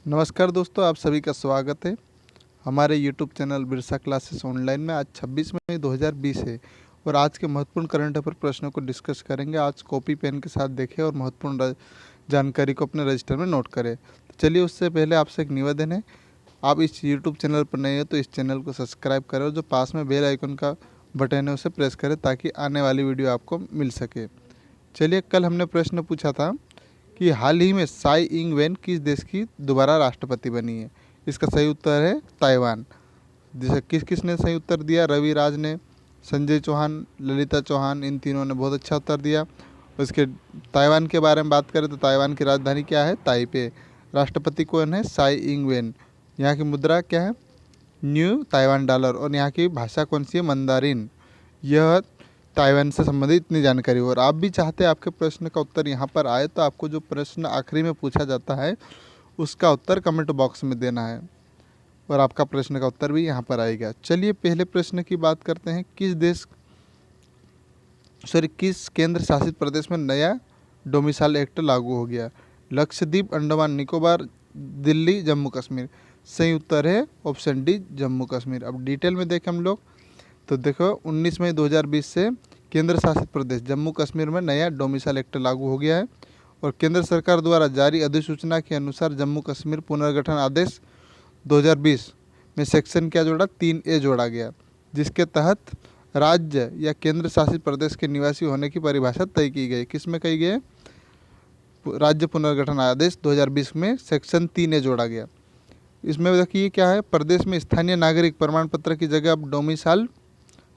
नमस्कार दोस्तों, आप सभी का स्वागत है हमारे YouTube channel Birsa classes online में। आज 26 मई 2020 है और आज के महत्वपूर्ण करंट अफेयर प्रश्नों को डिस्कस करेंगे। आज कॉपी पेन के साथ देखें और महत्वपूर्ण जानकारी को अपने रजिस्टर में नोट करें। तो चलिए, उससे पहले आपसे एक निवेदन है, आप इस यूट्यूब चैनल पर नए हैं तो इस चैनल को सब्सक्राइब करें और जो पास में बेल आइकन का बटन है उसे प्रेस करें ताकि आने वाली वीडियो आपको मिल सके। चलिए, कल हमने प्रश्न पूछा था कि हाल ही में साई इंग वेन किस देश की दोबारा राष्ट्रपति बनी है। इसका सही उत्तर है ताइवान। जैसे किस किसने सही उत्तर दिया? रवि राज ने, संजय चौहान, ललिता चौहान, इन तीनों ने बहुत अच्छा उत्तर दिया। उसके ताइवान के बारे में बात करें तो ताइवान की राजधानी क्या है? ताइपे। राष्ट्रपति कौन है? Sai Ing Wen. यहाँ की मुद्रा क्या है? New Taiwan dollar. और यहाँ की भाषा कौन सी है? मंदारिन। यह ताइवान से संबंधित इतनी जानकारी। और आप भी चाहते हैं आपके प्रश्न का उत्तर यहाँ पर आए तो आपको जो प्रश्न आखिरी में पूछा जाता है उसका उत्तर कमेंट बॉक्स में देना है और आपका प्रश्न का उत्तर भी यहाँ पर आएगा। चलिए, पहले प्रश्न की बात करते हैं। किस केंद्र शासित प्रदेश में नया डोमिसाइल एक्ट लागू हो गया? लक्षद्वीप, अंडमान निकोबार, दिल्ली, जम्मू कश्मीर। सही उत्तर है ऑप्शन डी, जम्मू कश्मीर। अब डिटेल में देखें हम लोग तो देखो, 19 मई 2020 से केंद्र शासित प्रदेश जम्मू कश्मीर में नया डोमिसाइल एक्ट लागू हो गया है और केंद्र सरकार द्वारा जारी अधिसूचना के अनुसार जम्मू कश्मीर पुनर्गठन आदेश 2020 में सेक्शन क्या जोड़ा? 3A जोड़ा गया, जिसके तहत राज्य या केंद्र शासित प्रदेश के निवासी होने की परिभाषा तय की गई। किस में कही गई? राज्य पुनर्गठन आदेश 2020 में सेक्शन 3A जोड़ा गया। इसमें देखिए क्या है, प्रदेश में स्थानीय नागरिक प्रमाण पत्र की जगह अब डोमिसाइल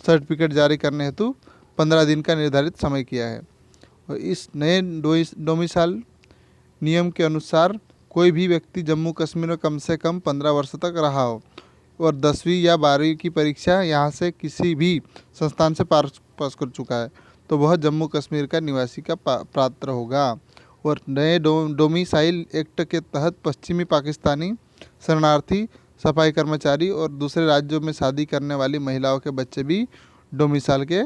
सर्टिफिकेट जारी करने हेतु 15 दिन का निर्धारित समय किया है। और इस नए डोमिसाइल नियम के अनुसार कोई भी व्यक्ति जम्मू कश्मीर में कम से कम 15 वर्ष तक रहा हो और 10वीं या 12वीं की परीक्षा यहाँ से किसी भी संस्थान से पास कर चुका है तो वह जम्मू कश्मीर का निवासी का पात्र होगा। और नए डोमिसाइल एक्ट के तहत पश्चिमी पाकिस्तानी शरणार्थी, सफाई कर्मचारी और दूसरे राज्यों में शादी करने वाली महिलाओं के बच्चे भी डोमिसाइल के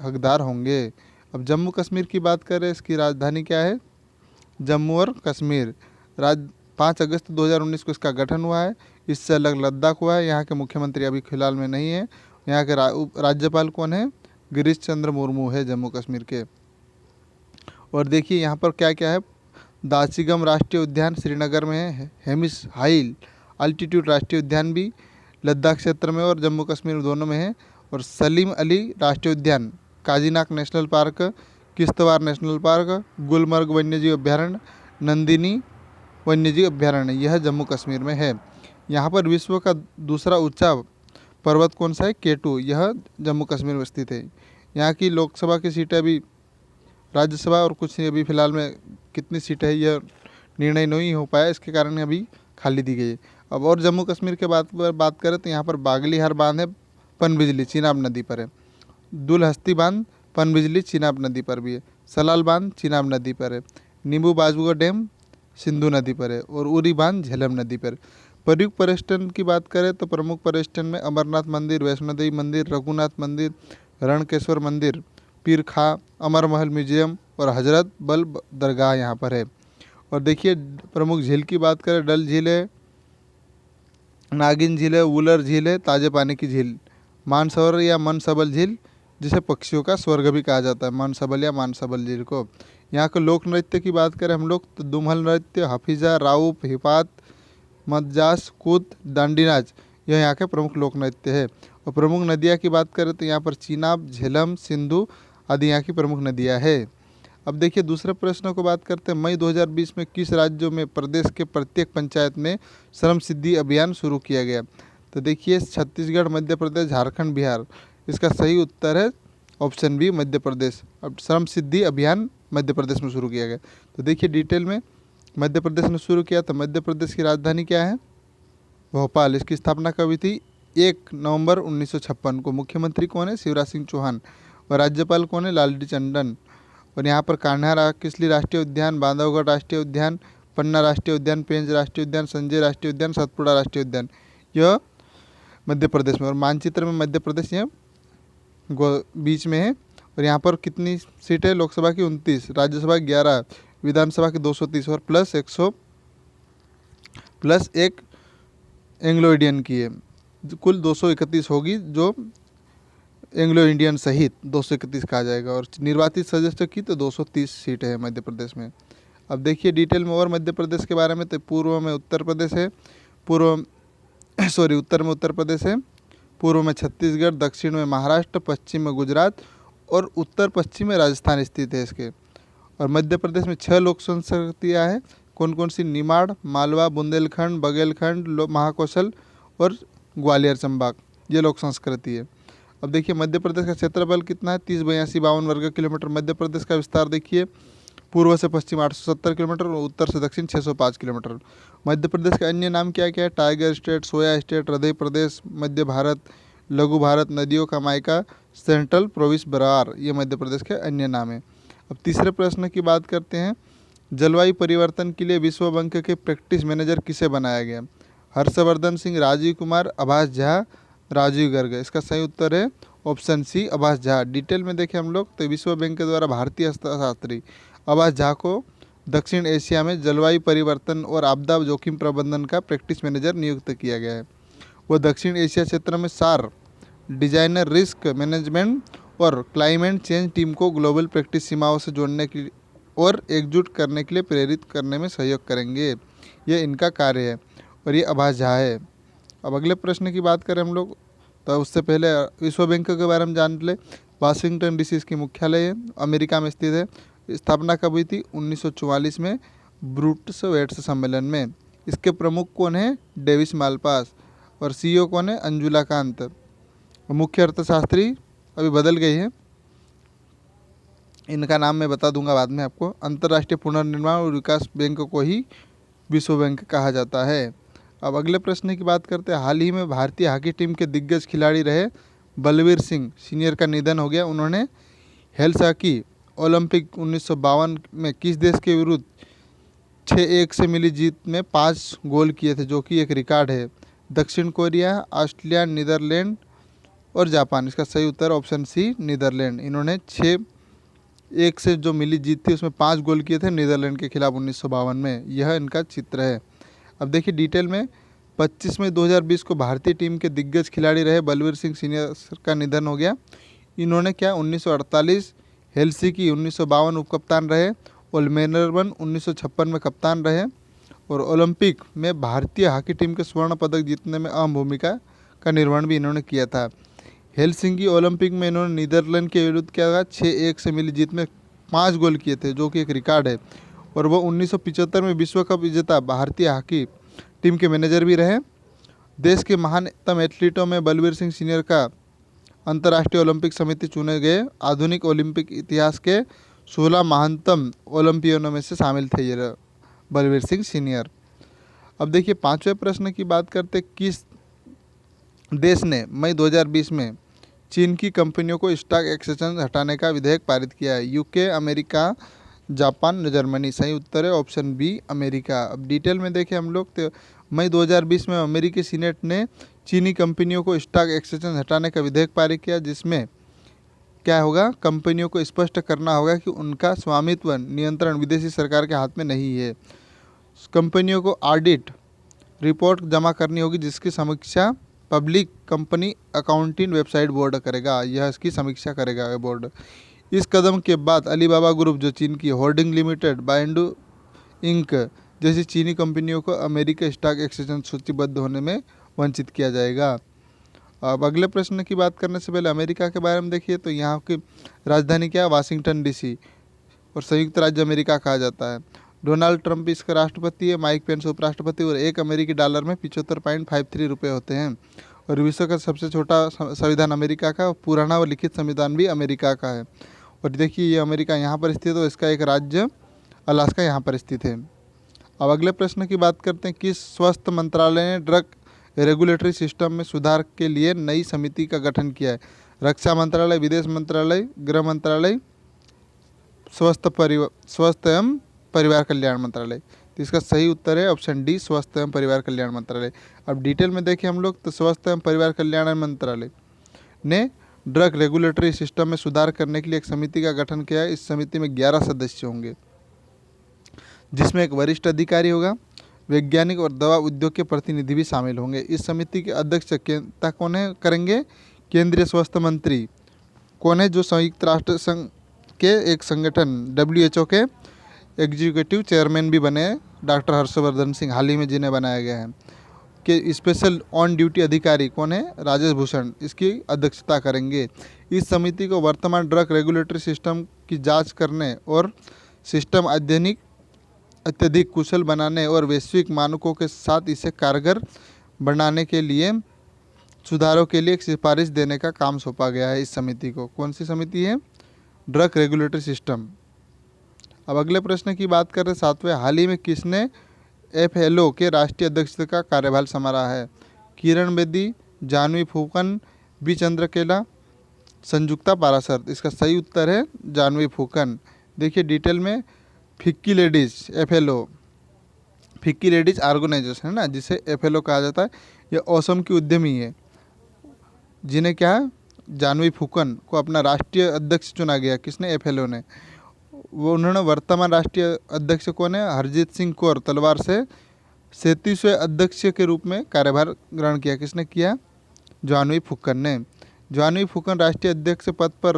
हकदार होंगे। अब जम्मू कश्मीर की बात करें, इसकी राजधानी क्या है? जम्मू और कश्मीर। 5 अगस्त 2019 को इसका गठन हुआ है। इससे अलग लद्दाख हुआ है। यहाँ के मुख्यमंत्री अभी फिलहाल में नहीं है। यहाँ के राज्यपाल कौन है? गिरीश चंद्र मुर्मू है जम्मू कश्मीर के। और देखिए यहाँ पर क्या क्या है, दासिगम राष्ट्रीय उद्यान श्रीनगर में है, हेमिस हाई अल्टीट्यूड राष्ट्रीय उद्यान भी लद्दाख क्षेत्र में और जम्मू कश्मीर दोनों में है, और सलीम अली राष्ट्रीय उद्यान, Kazinag national park, Kishtwar national park, Gulmarg वन्यजीव अभ्यारण्य, नंदिनी वन्यजीव अभ्यारण्य, यह जम्मू कश्मीर में है। यहाँ पर विश्व का दूसरा ऊंचा पर्वत कौन सा है? K2, यह जम्मू कश्मीर में स्थित है। यहाँ की लोकसभा की सीटें अभी, राज्यसभा और कुछ अभी फ़िलहाल में कितनी सीटें है यह निर्णय नहीं हो पाया, इसके कारण अभी खाली दी गई है। अब और जम्मू कश्मीर के बात करें तो यहाँ पर बागलीहार बांध है, पनबिजली चिनाब नदी पर है। दुलहस्ती बांध पनबिजली चिनाब नदी पर भी है। सलाल बांध चिनाब नदी पर है। नींबू बाजुआ डैम सिंधु नदी पर है और उरी बांध झेलम नदी पर। प्रमुख पर्यटन की बात करें तो प्रमुख पर्यटन में अमरनाथ मंदिर, वैष्णो देवी मंदिर, रघुनाथ मंदिर, रणकेश्वर मंदिर, पीर खा, अमर महल म्यूजियम और हजरत बल दरगाह यहाँ पर है। और देखिए, प्रमुख झील की बात करें, डल झील है, नागिन झील है, वुलर झील है, ताजे पानी की झील, मानसरोवर या मनसबल झील, जिसे पक्षियों का स्वर्ग भी कहा जाता है, मानसबल या मानसबल झील को। यहाँ के लोक नृत्य की बात करें हम लोग तो दुम्हल नृत्य, हफीजा, राउफ, हिपात, मदजास, कूद, दांडी नाच, यह यहाँ के प्रमुख लोक नृत्य है। और प्रमुख नदियाँ की बात करें तो यहाँ पर चीनाब, झेलम, सिंधु आदि यहाँ की प्रमुख नदियाँ है। अब देखिए, दूसरे प्रश्न को बात करते हैं। मई 2020 में किस राज्यों में प्रदेश के प्रत्येक पंचायत में श्रम सिद्धि अभियान शुरू किया गया? तो देखिए, छत्तीसगढ़, मध्य प्रदेश, झारखंड, बिहार। इसका सही उत्तर है ऑप्शन बी, मध्य प्रदेश। अब श्रम सिद्धि अभियान मध्य प्रदेश में शुरू किया गया। तो देखिए डिटेल में, मध्य प्रदेश में शुरू किया। तो मध्य प्रदेश की राजधानी क्या है? भोपाल। इसकी स्थापना कब हुई थी? 1 नवंबर 1956 को। मुख्यमंत्री कौन है? शिवराज सिंह चौहान। और राज्यपाल कौन है? लालजी टंडन। और यहाँ पर कान्हा किसली राष्ट्रीय उद्यान, बांधवगढ़ राष्ट्रीय उद्यान, पन्ना राष्ट्रीय उद्यान, पेंच राष्ट्रीय उद्यान, संजय राष्ट्रीय उद्यान, सतपुड़ा राष्ट्रीय उद्यान, यह मध्य प्रदेश में। और मानचित्र में मध्य प्रदेश यह बीच में है। और यहाँ पर कितनी सीटें? लोकसभा की 29, राज्यसभा 11, विधानसभा की 230 और प्लस प्लस एक एंग्लो इंडियन की है, कुल 231 होगी, जो एंग्लो इंडियन सहित 231 कहा जाएगा। और निर्वाचित सदस्यों की तो 230 सीटें हैं मध्य प्रदेश में। अब देखिए डिटेल में और मध्य प्रदेश के बारे में, तो पूर्व में उत्तर प्रदेश है, उत्तर में उत्तर प्रदेश है, पूर्व में छत्तीसगढ़, दक्षिण में महाराष्ट्र, पश्चिम में गुजरात और उत्तर पश्चिम में राजस्थान स्थित है इसके। और मध्य प्रदेश में 6 लोक संस्कृतियाँ हैं। कौन कौन सी? निमाड़, मालवा, बुंदेलखंड, बघेलखंड, महाकौशल और ग्वालियर संभाग, ये लोक संस्कृति है। अब देखिए मध्य प्रदेश का क्षेत्रफल कितना है? 30,82,52 वर्ग किलोमीटर। मध्य प्रदेश का विस्तार देखिए, पूर्व से पश्चिम 870 किलोमीटर और उत्तर से दक्षिण 605 किलोमीटर। मध्य प्रदेश के अन्य नाम क्या क्या है? टाइगर स्टेट, सोया स्टेट, हृदय प्रदेश, मध्य भारत, लघु भारत, नदियों का मायका, सेंट्रल प्रोविंस बरार, ये मध्य प्रदेश के अन्य नाम है। अब तीसरे प्रश्न की बात करते हैं, जलवायु परिवर्तन के लिए विश्व बैंक के प्रैक्टिस मैनेजर किसे बनाया गया? हर्षवर्धन सिंह, राजीव कुमार, आभास झा, राजीव गर्ग। इसका सही उत्तर है ऑप्शन सी, आभास झा। डिटेल में देखें हम लोग तो विश्व बैंक के द्वारा भारतीय अर्थशास्त्री आभास झा को दक्षिण एशिया में जलवायु परिवर्तन और आपदा जोखिम प्रबंधन का प्रैक्टिस मैनेजर नियुक्त किया गया है। वो दक्षिण एशिया क्षेत्र में सार, डिजाइनर, रिस्क मैनेजमेंट और क्लाइमेट चेंज टीम को ग्लोबल प्रैक्टिस सीमाओं से जोड़ने की और एकजुट करने के लिए प्रेरित करने में सहयोग करेंगे, ये इनका कार्य है और ये आभास झा है। अब अगले प्रश्न की बात करें हम लोग, तो उससे पहले विश्व बैंक के बारे में जान ले। वाशिंगटन डीसी इसकी मुख्यालय है, अमेरिका में स्थित है। स्थापना कब हुई थी? 1944 में, ब्रूटस वेट्स सम्मेलन में। इसके प्रमुख कौन है? Davis Malpass. और सीईओ कौन है? अंजुला कांत। मुख्य अर्थशास्त्री अभी बदल गई है, इनका नाम मैं बता दूंगा बाद में आपको। अंतर्राष्ट्रीय पुनर्निर्माण और विकास बैंक को ही विश्व बैंक कहा जाता है। अब अगले प्रश्न की बात करते हैं। हाल ही में भारतीय हॉकी टीम के दिग्गज खिलाड़ी रहे बलवीर सिंह सीनियर का निधन हो गया। उन्होंने हेल्स हॉकी ओलंपिक 1952 में किस देश के विरुद्ध 6-1 से मिली जीत में 5 गोल किए थे, जो कि एक रिकॉर्ड है? दक्षिण कोरिया, ऑस्ट्रेलिया, नीदरलैंड और जापान। इसका सही उत्तर ऑप्शन सी, नीदरलैंड। इन्होंने 6-1 से जो मिली जीत थी उसमें 5 गोल किए थे नीदरलैंड के खिलाफ 1952 में। यह इनका चित्र है। अब देखिए डिटेल में, 25 मई 2020 को भारतीय टीम के दिग्गज खिलाड़ी रहे बलवीर सिंह सीनियर का निधन हो गया। इन्होंने क्या 1948 हेलसिंकी 1952 उपकप्तान रहे और मेलबर्न 1956 में कप्तान रहे और ओलंपिक में भारतीय हॉकी टीम के स्वर्ण पदक जीतने में अहम भूमिका का निर्वहन भी इन्होंने किया था। हेलसिंकी ओलंपिक में इन्होंने नीदरलैंड के विरुद्ध क्या हुआ? 6-1 से मिली जीत में 5 गोल किए थे, जो कि एक रिकॉर्ड है। और वो 1975 में विश्व कप विजेता भारतीय हॉकी टीम के मैनेजर भी रहे। देश के महानतम एथलीटों में बलवीर सिंह सीनियर का अंतर्राष्ट्रीय ओलंपिक समिति चुने गए आधुनिक ओलंपिक इतिहास के 16 महानतम ओलंपियनों में से शामिल थे ये बलवीर सिंह सीनियर। अब देखिए पांचवें प्रश्न की बात करते, किस देश ने मई 2020 में चीन की कंपनियों को स्टॉक एक्सचेंज हटाने का विधेयक पारित किया है? UK, America, Japan, Germany. सही उत्तर है ऑप्शन बी, अमेरिका। अब डिटेल में देखें हम लोग तो मई 2020 में अमेरिकी सीनेट ने चीनी कंपनियों को स्टॉक एक्सचेंज हटाने का विधेयक पारित किया, जिसमें क्या होगा? कंपनियों को स्पष्ट करना होगा कि उनका स्वामित्व नियंत्रण विदेशी सरकार के हाथ में नहीं है। कंपनियों को ऑडिट रिपोर्ट जमा करनी होगी, जिसकी समीक्षा public company accounting website board करेगा। यह इसकी समीक्षा करेगा ये बोर्ड। इस कदम के बाद अलीबाबा ग्रुप, जो चीन की होल्डिंग लिमिटेड, बाइंडू इंक जैसी चीनी कंपनियों को अमेरिका स्टॉक एक्सचेंज सूचीबद्ध होने में वंचित किया जाएगा। अब अगले प्रश्न की बात करने से पहले अमेरिका के बारे में देखिए, तो यहाँ की राजधानी क्या है? Washington DC. और संयुक्त राज्य अमेरिका कहा जाता है। डोनाल्ड ट्रंप इसका राष्ट्रपति है, माइक पेंस उपराष्ट्रपति और एक अमेरिकी डॉलर में 75.53 रुपये होते हैं। और विश्व का सबसे छोटा संविधान अमेरिका का, पुराना और लिखित संविधान भी अमेरिका का है। और देखिए ये अमेरिका यहाँ पर स्थित है, तो इसका एक राज्य अलास्का यहाँ पर स्थित है। अब अगले प्रश्न की बात करते हैं, किस स्वास्थ्य मंत्रालय ने ड्रग रेगुलेटरी सिस्टम में सुधार के लिए नई समिति का गठन किया है? रक्षा मंत्रालय, विदेश मंत्रालय, गृह मंत्रालय, स्वास्थ्य एवं परिवार कल्याण मंत्रालय। तो इसका सही उत्तर है ऑप्शन डी, स्वास्थ्य एवं परिवार कल्याण मंत्रालय। अब डिटेल में देखें हम लोग तो स्वास्थ्य एवं परिवार कल्याण मंत्रालय ने ड्रग रेगुलेटरी सिस्टम में सुधार करने के लिए एक समिति का गठन किया है। इस समिति में 11 सदस्य होंगे, जिसमें एक वरिष्ठ अधिकारी होगा, वैज्ञानिक और दवा उद्योग के प्रतिनिधि भी शामिल होंगे। इस समिति के अध्यक्षता कौन है करेंगे? केंद्रीय स्वास्थ्य मंत्री। कौन है जो संयुक्त राष्ट्र संघ के एक संगठन WHO के एग्जीक्यूटिव चेयरमैन भी बने हैं? डॉक्टर हर्षवर्धन सिंह, हाल ही में जिन्हें बनाया गया है। के स्पेशल ऑन ड्यूटी अधिकारी कौन है? राजेश भूषण, इसकी अध्यक्षता करेंगे। इस समिति को वर्तमान ड्रग रेगुलेटरी सिस्टम की जांच करने और सिस्टम अत्यधिक कुशल बनाने और वैश्विक मानकों के साथ इसे कारगर बनाने के लिए सुधारों के लिए एक सिफारिश देने का काम सौंपा गया है इस समिति को। कौन सी समिति है? Drug regulatory system. अब अगले प्रश्न की बात करें 7वें, हाल ही में किसने FLO के राष्ट्रीय अध्यक्ष का कार्यभार संभाला है? किरण बेदी, जानवी फूकन, बी चंद्रकेला, संजुक्ता पाराशर। इसका सही उत्तर है जानवी फूकन। देखिए डिटेल में, FICCI ladies FLO, FICCI ladies organisation है ना, जिसे FLO कहा जाता है। ये असम की उद्यमी है जिन्हें क्या है, जानवी फूकन को अपना राष्ट्रीय अध्यक्ष चुना गया। किसने? FLO ने। वो उन्होंने वर्तमान राष्ट्रीय अध्यक्ष कौन है? हरजीत सिंह कौर तलवार से 37वें अध्यक्ष के रूप में कार्यभार ग्रहण किया। किसने किया? जानवी फूकन ने। जानवी फूकन राष्ट्रीय अध्यक्ष पद पर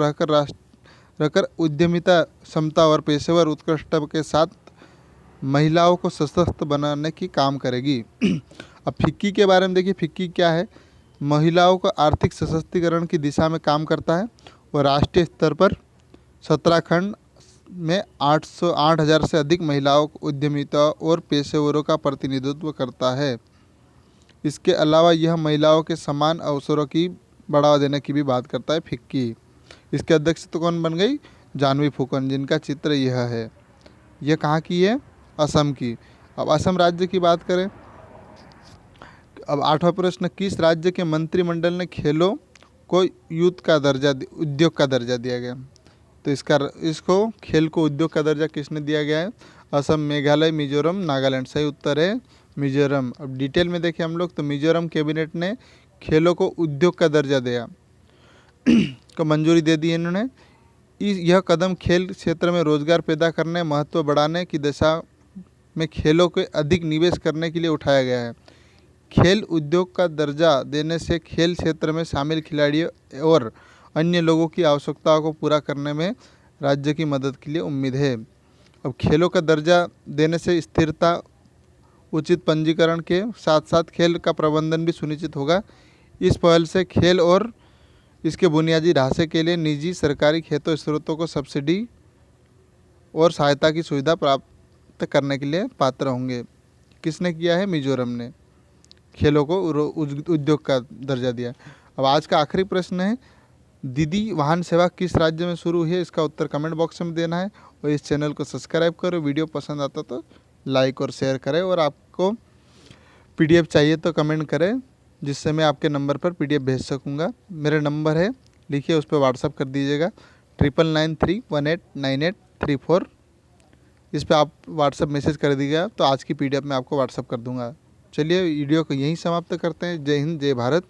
रहकर उद्यमिता, समता और पेशेवर उत्कृष्टता के साथ महिलाओं को सशक्त बनाने की काम करेगी। अब फिक्की के बारे में देखिए, फिक्की क्या है? महिलाओं को आर्थिक सशक्तिकरण की दिशा में काम करता है और राष्ट्रीय स्तर पर 17 खंड में 8,000 से अधिक महिलाओं को उद्यमिता और पेशेवरों का प्रतिनिधित्व करता है। इसके अलावा यह महिलाओं के समान अवसरों की बढ़ावा देने की भी बात करता है फिक्की। इसके अध्यक्ष तो कौन बन गई? जानवी फूकन, जिनका चित्र यह है। यह कहाँ की है? असम की। अब असम राज्य की बात करें, अब 8वां प्रश्न, किस राज्य के मंत्रिमंडल ने खेलों को उद्योग का दर्जा दिया गया? तो इसको खेल को उद्योग का दर्जा किसने दिया गया है? असम, मेघालय, मिजोरम, नागालैंड। सही उत्तर है मिजोरम। अब डिटेल में देखें हम लोग, तो मिजोरम कैबिनेट ने खेलों को उद्योग का दर्जा दिया को मंजूरी दे दी इन्होंने। यह कदम खेल क्षेत्र में रोजगार पैदा करने, महत्व बढ़ाने की दिशा में खेलों के अधिक निवेश करने के लिए उठाया गया है। खेल उद्योग का दर्जा देने से खेल क्षेत्र में शामिल खिलाड़ियों और अन्य लोगों की आवश्यकताओं को पूरा करने में राज्य की मदद के लिए उम्मीद है। अब खेलों का दर्जा देने से स्थिरता, उचित पंजीकरण के साथ साथ खेल का प्रबंधन भी सुनिश्चित होगा। इस पहल से खेल और इसके बुनियादी ढांचे के लिए निजी सरकारी खेतों स्रोतों को सब्सिडी और सहायता की सुविधा प्राप्त करने के लिए पात्र होंगे। किसने किया है? मिजोरम ने खेलों को उद्योग का दर्जा दिया। अब आज का आखिरी प्रश्न है, दीदी वाहन सेवा किस राज्य में शुरू हुई है? इसका उत्तर कमेंट बॉक्स में देना है और इस चैनल को सब्सक्राइब करो। वीडियो पसंद आता तो लाइक और शेयर करें और आपको PDF चाहिए तो कमेंट करें, जिससे मैं आपके नंबर पर PDF भेज सकूंगा। मेरा नंबर है, लिखिए, उस पर व्हाट्सअप कर दीजिएगा 9993189834। इस पर आप व्हाट्सअप मैसेज कर दीजिएगा तो आज की PDF मैं आपको व्हाट्सअप कर दूंगा। चलिए वीडियो को यहीं समाप्त करते हैं। जय हिंद, जय भारत।